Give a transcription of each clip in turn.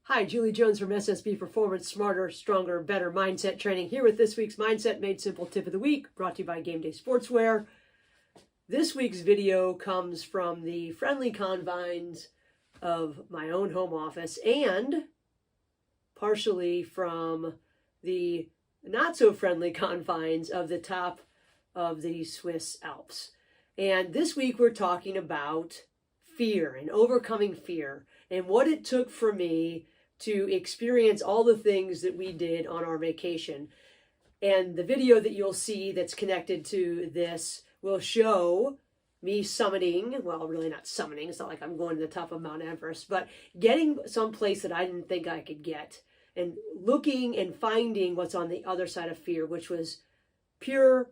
Hi, Julie Jones from SSB Performance, Smarter, Stronger, Better Mindset Training, here with this week's Mindset Made Simple Tip of the Week, brought to you by Game Day Sportswear. This week's video comes from the friendly confines of my own home office and partially from the not-so-friendly confines of the top of the Swiss Alps. And this week we're talking about fear and overcoming fear and what it took for me to experience all the things that we did on our vacation. And the video that you'll see that's connected to this will show me summiting, well, really not summiting, it's not like I'm going to the top of Mount Everest, but getting someplace that I didn't think I could get and looking and finding what's on the other side of fear, which was pure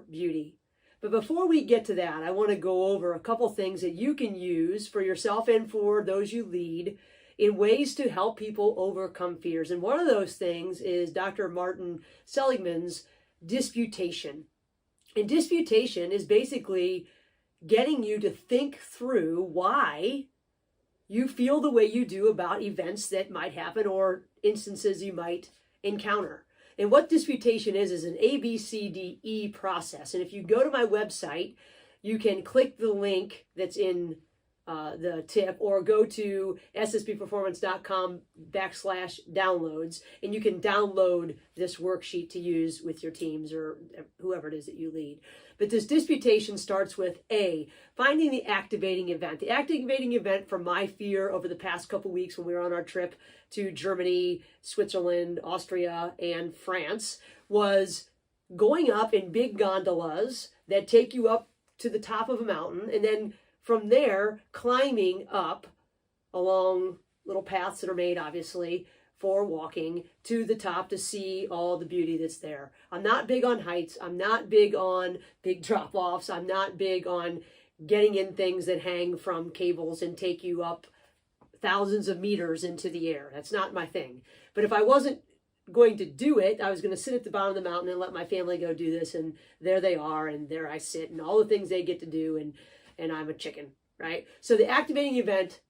beauty. But before we get to that, I want to go over a couple things that you can use for yourself and for those you lead in ways to help people overcome fears. And one of those things is Dr. Martin Seligman's disputation. And disputation is basically getting you to think through why you feel the way you do about events that might happen or instances you might encounter. And what disputation is an ABCDE process. And if you go to my website, you can click the link that's in the tip, or go to ssbperformance.com/downloads, and you can download this worksheet to use with your teams or whoever it is that you lead. But this disputation starts with A, finding the activating event. The activating event for my fear over the past couple weeks when we were on our trip to Germany, Switzerland, Austria, and France was going up in big gondolas that take you up to the top of a mountain, and then from there, climbing up along little paths that are made, obviously, for walking to the top to see all the beauty that's there. I'm not big on heights. I'm not big on big drop-offs. I'm not big on getting in things that hang from cables and take you up thousands of meters into the air. That's not my thing. But if I wasn't going to do it, I was going to sit at the bottom of the mountain and let my family go do this, and there they are, and there I sit, and all the things they get to do, and I'm a chicken, right? So the activating event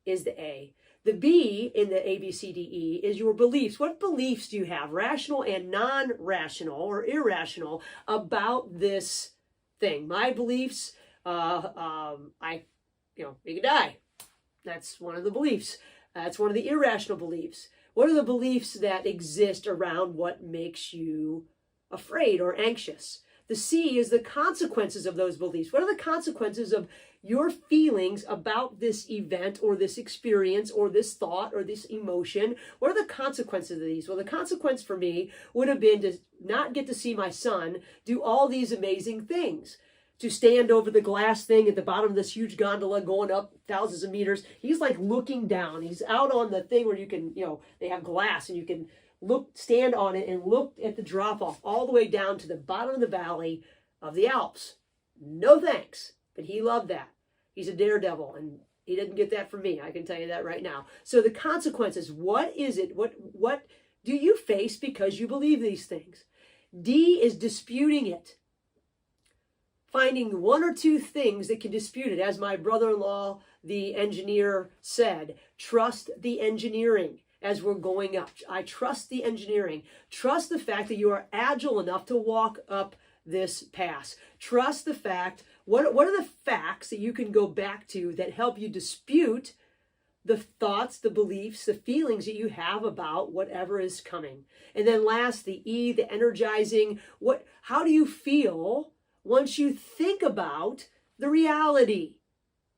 is the A. The B in the ABCDE is your beliefs. What beliefs do you have, rational and non-rational or irrational, about this thing? My beliefs, you can die. That's one of the beliefs. That's one of the irrational beliefs. What are the beliefs that exist around what makes you afraid or anxious? The C is the consequences of those beliefs. What are the consequences of your feelings about this event or this experience or this thought or this emotion? What are the consequences of these? Well, the consequence for me would have been to not get to see my son do all these amazing things. To stand over the glass thing at the bottom of this huge gondola going up thousands of meters. He's like looking down. He's out on the thing where you can, they have glass and you can stand on it and look at the drop-off all the way down to the bottom of the valley of the Alps. No thanks, but he loved that. He's a daredevil, and he didn't get that from me. I can tell you that right now. So the consequences, what is it? What do you face because you believe these things? D is disputing it. Finding one or two things that can dispute it. As my brother-in-law, the engineer, said, trust the engineering. As we're going up, I trust the engineering. Trust the fact that you are agile enough to walk up this pass. Trust the fact, what are the facts that you can go back to that help you dispute the thoughts, the beliefs, the feelings that you have about whatever is coming? And then last, the E, the energizing. How do you feel once you think about the reality?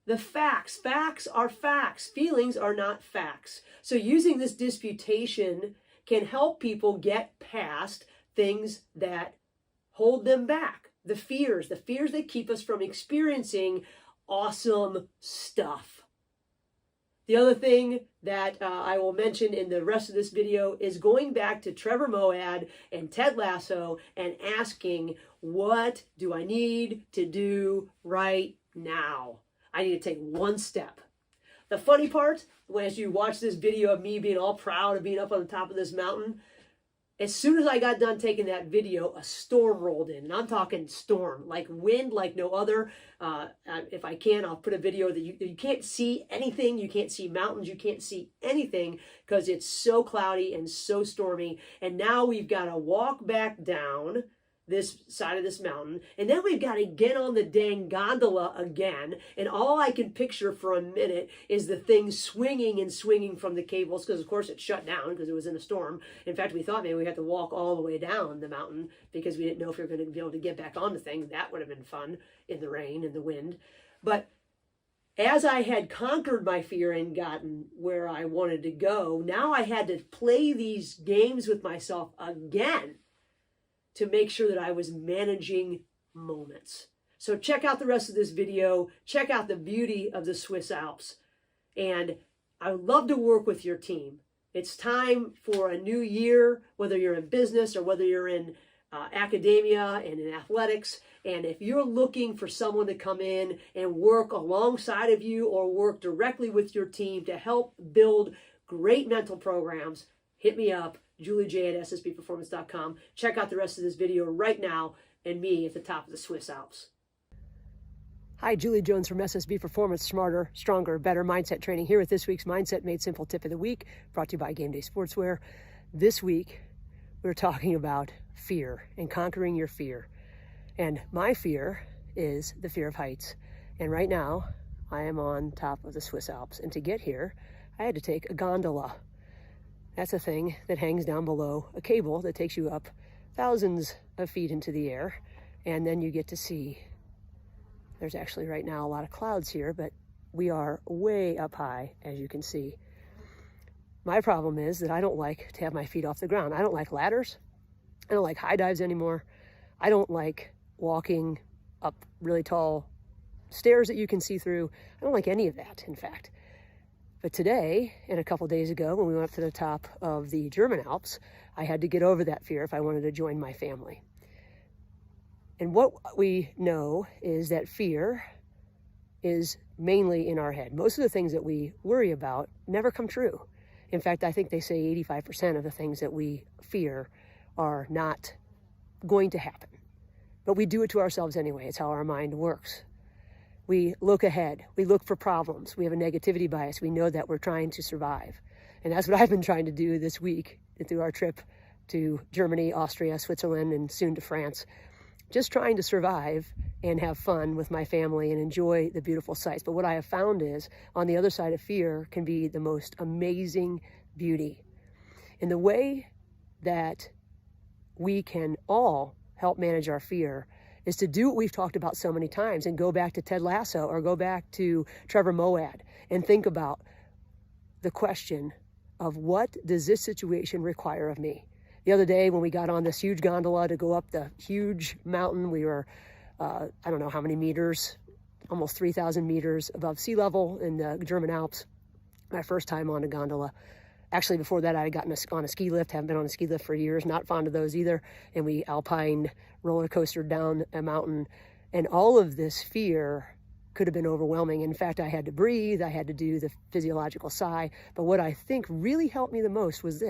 The facts. Facts are facts. Feelings are not facts. So using this disputation can help people get past things that hold them back. The fears that keep us from experiencing awesome stuff. The other thing that I will mention in the rest of this video is going back to Trevor Moawad and Ted Lasso and asking, what do I need to do right now? I need to take one step. The funny part, as you watch this video of me being all proud of being up on the top of this mountain, As soon as I got done taking that video, a storm rolled in, and I'm talking storm, like wind, like no other. If I can, I'll put a video that you can't see anything. You can't see mountains. You can't see anything because it's so cloudy and so stormy. And now we've got to walk back down this side of this mountain, and then we've got to get on the dang gondola again, and all I can picture for a minute is the thing swinging and swinging from the cables, because of course it shut down because it was in a storm. In fact, we thought maybe we had to walk all the way down the mountain because we didn't know if we were going to be able to get back on the thing. That would have been fun in the rain and the wind. But as I had conquered my fear and gotten where I wanted to go, now I had to play these games with myself again to make sure that I was managing moments. So check out the rest of this video. Check out the beauty of the Swiss Alps. And I would love to work with your team. It's time for a new year, whether you're in business or whether you're in academia and in athletics. And if you're looking for someone to come in and work alongside of you or work directly with your team to help build great mental programs, hit me up. Julie J at ssbperformance.com. Check out the rest of this video right now and me at the top of the Swiss Alps. Hi, Julie Jones from SSB Performance, Smarter, Stronger, Better Mindset Training, here with this week's Mindset Made Simple Tip of the Week, brought to you by Game Day Sportswear. This week, we're talking about fear and conquering your fear. And my fear is the fear of heights. And right now, I am on top of the Swiss Alps. And to get here, I had to take a gondola. That's a thing that hangs down below a cable that takes you up thousands of feet into the air. And then you get to see, there's actually right now a lot of clouds here, but we are way up high, as you can see. My problem is that I don't like to have my feet off the ground. I don't like ladders. I don't like high dives anymore. I don't like walking up really tall stairs that you can see through. I don't like any of that, in fact. But today, and a couple days ago, when we went up to the top of the German Alps, I had to get over that fear if I wanted to join my family. And what we know is that fear is mainly in our head. Most of the things that we worry about never come true. In fact, I think they say 85% of the things that we fear are not going to happen. But we do it to ourselves anyway. It's how our mind works. We look ahead. We look for problems. We have a negativity bias. We know that we're trying to survive. And that's what I've been trying to do this week through our trip to Germany, Austria, Switzerland, and soon to France. Just trying to survive and have fun with my family and enjoy the beautiful sights. But what I have found is on the other side of fear can be the most amazing beauty. And the way that we can all help manage our fear is to do what we've talked about so many times and go back to Ted Lasso or go back to Trevor Moawad and think about the question of what does this situation require of me? The other day when we got on this huge gondola to go up the huge mountain, we were, I don't know how many meters, almost 3,000 meters above sea level in the German Alps. My first time on a gondola. Actually, before that, I had gotten on a ski lift, haven't been on a ski lift for years, not fond of those either. And we alpine roller coastered down a mountain. And all of this fear could have been overwhelming. In fact, I had to breathe, I had to do the physiological sigh. But what I think really helped me the most was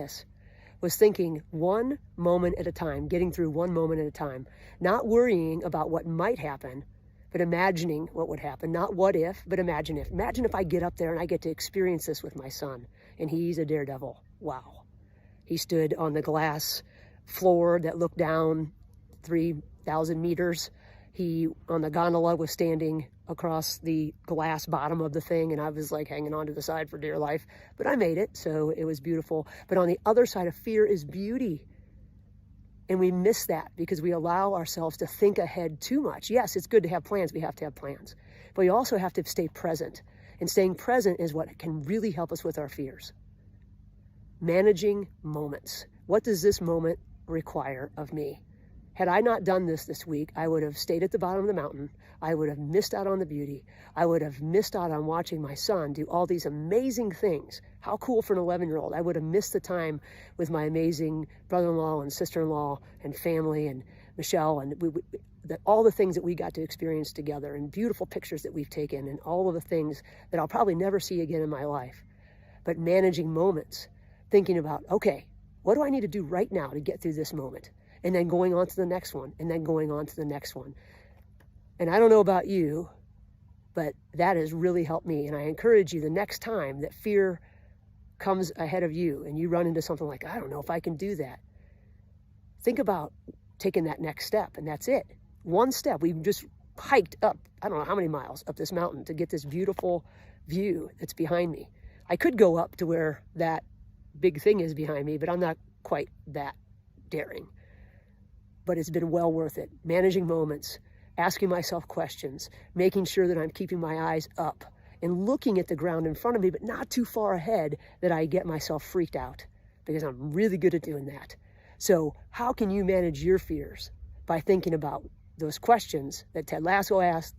thinking one moment at a time, getting through one moment at a time, not worrying about what might happen, but imagining what would happen. Not what if, but imagine if. Imagine if I get up there and I get to experience this with my son. And he's a daredevil. Wow. He stood on the glass floor that looked down 3,000 meters. He, on the gondola, was standing across the glass bottom of the thing, and I was like hanging on to the side for dear life. But I made it, so it was beautiful. But on the other side of fear is beauty. And we miss that because we allow ourselves to think ahead too much. Yes, it's good to have plans. We have to have plans. But we also have to stay present. And staying present is what can really help us with our fears. Managing moments. What does this moment require of me? Had I not done this week, I would have stayed at the bottom of the mountain. I would have missed out on the beauty. I would have missed out on watching my son do all these amazing things. How cool for an 11-year-old. I would have missed the time with my amazing brother-in-law and sister-in-law and family and Michelle and all the things that we got to experience together and beautiful pictures that we've taken and all of the things that I'll probably never see again in my life. But managing moments, thinking about, okay, What do I need to do right now to get through this moment? And then going on to the next one, and then going on to the next one. And I don't know about you, but that has really helped me. And I encourage you, the next time that fear comes ahead of you and you run into something like, I don't know if I can do that, think about taking that next step, and that's it. One step. We just hiked up, I don't know how many miles up this mountain to get this beautiful view that's behind me. I could go up to where that big thing is behind me, but I'm not quite that daring. But it's been well worth it. Managing moments, asking myself questions, making sure that I'm keeping my eyes up and looking at the ground in front of me, but not too far ahead that I get myself freaked out, because I'm really good at doing that. So how can you manage your fears? By thinking about those questions that Ted Lasso asked,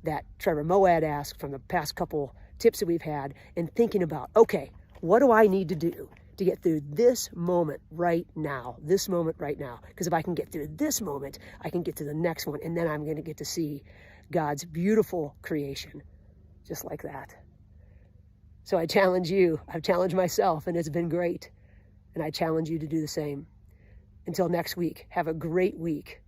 that Trevor Moawad asked from the past couple tips that we've had, and thinking about, okay, what do I need to do to get through this moment right now, this moment right now? Because if I can get through this moment, I can get to the next one, and then I'm going to get to see God's beautiful creation, just like that. So I challenge you, I've challenged myself, and it's been great. And I challenge you to do the same. Until next week, have a great week.